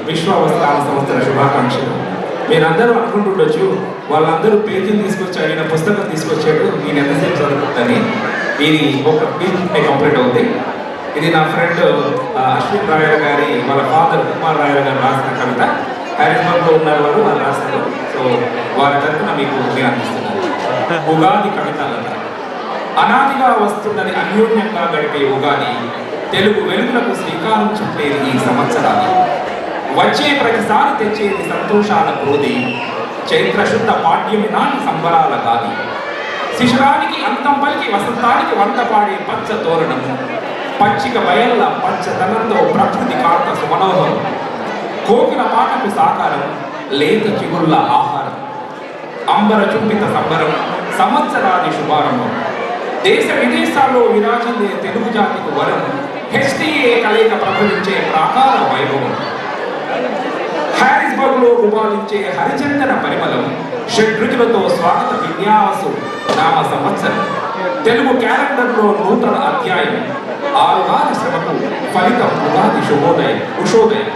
విశ్వావస్థాన సంస్థల శుభాకాంక్షలు. మీరందరూ అనుకుంటుండొచ్చు వాళ్ళందరూ పేజీలు తీసుకొచ్చి ఆయన పుస్తకం తీసుకొచ్చాడు నేను ఎంతసేపు చదువుతుందని. ఇది ఒక పీజ్ కంప్లీట్ అవుతుంది. ఇది నా ఫ్రెండ్ అశ్విన్ రాయల గారి వాళ్ళ ఫాదర్ కుమార్ రాయల గారు రాసిన కవిత. హ్యారిస్బర్గ్లో ఉన్నారు వాళ్ళు రాస్తారు. సో వారి తరఫున మీకు నేను అందిస్తున్నాను. ఉగాది కవిత అనాదిగా వస్తున్నది అన్యోన్యంగా గడిపే ఉగాది తెలుగు వెలుగులకు శ్రీకారం చుట్టేది ఈ సంవత్సరాలు. వచ్చే ప్రతిసారి తెచ్చేది సంతోషాల క్రోధి చైత్రశుద్ధ పాఠ్యమి నాటి సంబరాల గాది. శిశురానికి అంతం పలికి వసంతానికి వంట పాడే పచ్చ తోరణం పచ్చిక బయళ్ళ పచ్చదనంతో ప్రకృతి కాంత సుమనోహరం. కోకిల పాటకు సాకారం లేత చిగుళ్ళ ఆహారం. అంబర చుంబిత సంబరం సంవత్సరాది శుభారంభం. దేశ విదేశాల్లో విరాజిల్లే తెలుగు జాతికి వరం హెచ్టీఏ కలయిక ప్రబలించే ప్రాకార వైభవం. హ్యారిస్బర్గ్లో గుబాలించే హరిచందన పరిమళం షడ్రుచులతో స్వాగత విన్యాసు నామ సంవత్సరం. తెలుగు క్యాలెండర్లో నూతన అధ్యాయం 6 వార శ్రమకు ఫలితం ఉగాది ఉషోదయం.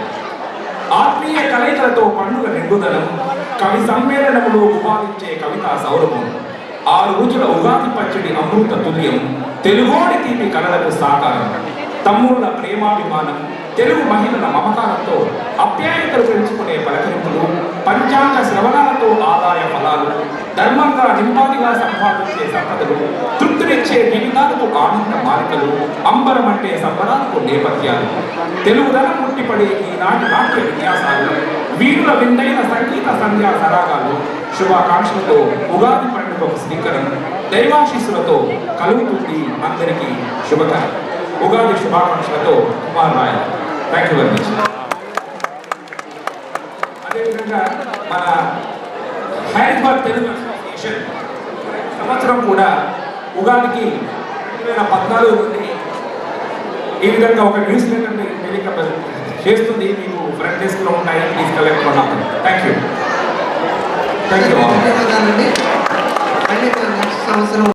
ఆత్మీయ కలయికలతో పండుగ నిండుదనం కవి సమ్మేళనములో గుబాలించే కవితా సౌరభం. 6 రోజుల ఉగాది పచ్చడి అమృత తుల్యం తెలుగోడి తీపి కళలకు సాకారం. తమ్ముళ్ళ ప్రేమాభిమానం తెలుగు మహిళల మమకారంతో అప్యాయతలు పెంచుకునే పలకరింపులు పంచాంగ శ్రవణాలతో ఆదాయ ఫలాలు ధర్మంగా నింపాదిగా సంపాదించే సంపదలు తృప్తినిచ్చే జీవితాలకు ఆనంద మాలికలు అంబరం అంటే సంబరాలకు నేపథ్యాలు. తెలుగుదనం ముట్టిపడే ఈనాటి నాట్య విన్యాసాలు వీరుల విందైన సంగీత సంధ్యా సరాగాలు. శుభాకాంక్షలతో ఉగాది పండుగకు శ్రీకరం దైవాశీస్సులతో కలుగుతుంది అందరికీ శుభకరం. ఉగాది శుభాకాంక్షలతో Kumar Rai. Thank you very much. అదేవిధంగా మన హ్యారిస్బర్గ్ తెలుగు అసోసియేషన్ సంవత్సరం కూడా ఉగాదికి 2014 నుండి ఈ విధంగా ఒక న్యూస్ లెటర్ని టెలికాస్ట్ చేస్తుంది. మీకు ఫ్రంట్ డెస్క్లో ఉంటాయి. ప్లీజ్ కలెక్ట్ కొన్నాం. Thank you. Thank you.